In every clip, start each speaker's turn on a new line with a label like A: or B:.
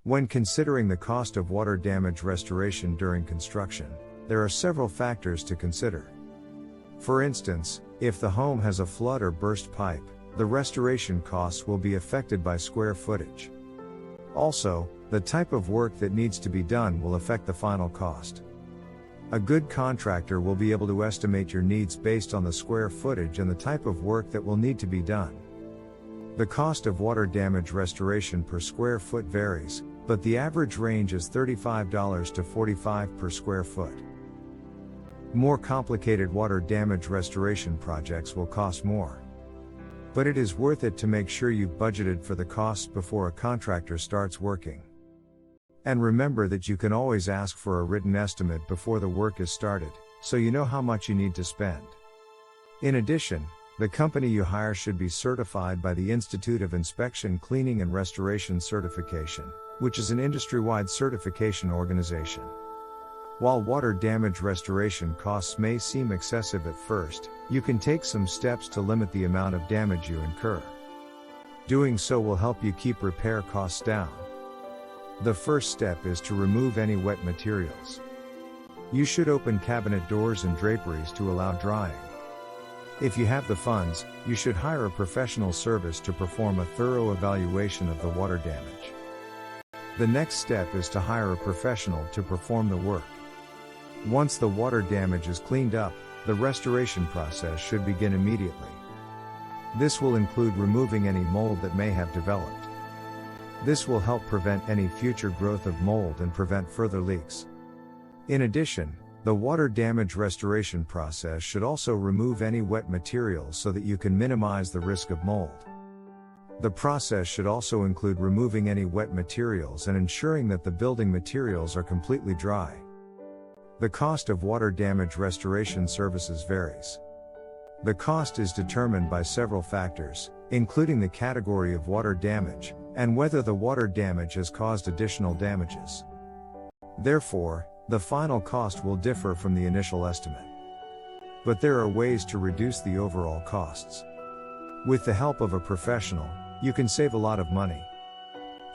A: When considering the cost of water damage restoration during construction, there are several factors to consider. For instance, if the home has a flood or burst pipe, the restoration costs will be affected by square footage. Also, the type of work that needs to be done will affect the final cost. A good contractor will be able to estimate your needs based on the square footage and the type of work that will need to be done. The cost of water damage restoration per square foot varies, but the average range is $35 to $45 per square foot. More complicated water damage restoration projects will cost more. But it is worth it to make sure you've budgeted for the costs before a contractor starts working. And remember that you can always ask for a written estimate before the work is started, so you know how much you need to spend. In addition, the company you hire should be certified by the Institute of Inspection, Cleaning and Restoration Certification, which is an industry-wide certification organization. While water damage restoration costs may seem excessive at first, you can take some steps to limit the amount of damage you incur. Doing so will help you keep repair costs down. The first step is to remove any wet materials. You should open cabinet doors and draperies to allow drying. If you have the funds, you should hire a professional service to perform a thorough evaluation of the water damage. The next step is to hire a professional to perform the work. Once the water damage is cleaned up, the restoration process should begin immediately. This will include removing any mold that may have developed. This will help prevent any future growth of mold and prevent further leaks. In addition, the water damage restoration process should also remove any wet materials so that you can minimize the risk of mold. The process should also include removing any wet materials and ensuring that the building materials are completely dry. The cost of water damage restoration services varies. The cost is determined by several factors, including the category of water damage, and whether the water damage has caused additional damages. Therefore, the final cost will differ from the initial estimate. But there are ways to reduce the overall costs. With the help of a professional, you can save a lot of money.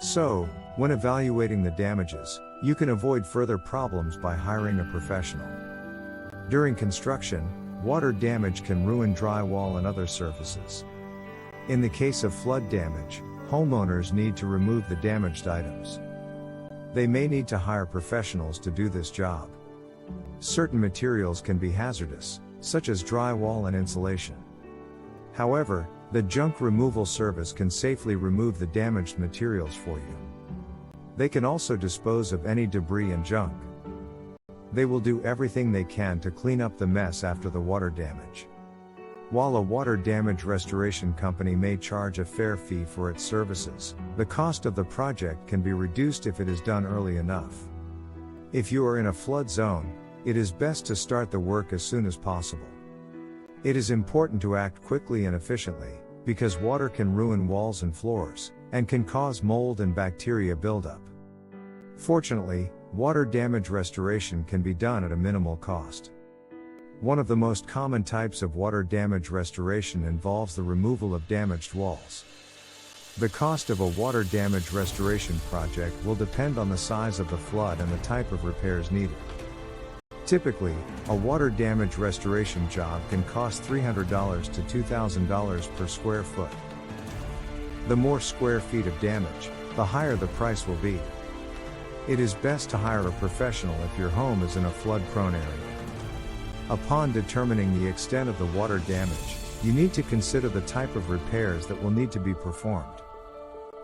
A: So, when evaluating the damages, you can avoid further problems by hiring a professional. During construction, water damage can ruin drywall and other surfaces. In the case of flood damage, homeowners need to remove the damaged items. They may need to hire professionals to do this job. Certain materials can be hazardous, such as drywall and insulation. However, the junk removal service can safely remove the damaged materials for you. They can also dispose of any debris and junk. They will do everything they can to clean up the mess after the water damage. While a water damage restoration company may charge a fair fee for its services, the cost of the project can be reduced if it is done early enough. If you are in a flood zone, it is best to start the work as soon as possible. It is important to act quickly and efficiently, because water can ruin walls and floors, and can cause mold and bacteria buildup. Fortunately, water damage restoration can be done at a minimal cost. One of the most common types of water damage restoration involves the removal of damaged walls. The cost of a water damage restoration project will depend on the size of the flood and the type of repairs needed. Typically, a water damage restoration job can cost $300 to $2,000 per square foot. The more square feet of damage, the higher the price will be. It is best to hire a professional if your home is in a flood-prone area. Upon determining the extent of the water damage, you need to consider the type of repairs that will need to be performed.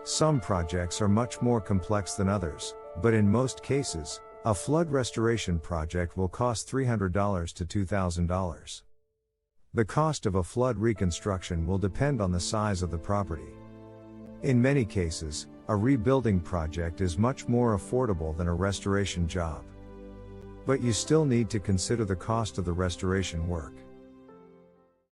A: Some projects are much more complex than others, but in most cases, a flood restoration project will cost $300 to $2,000. The cost of a flood reconstruction will depend on the size of the property. In many cases, a rebuilding project is much more affordable than a restoration job. But you still need to consider the cost of the restoration work.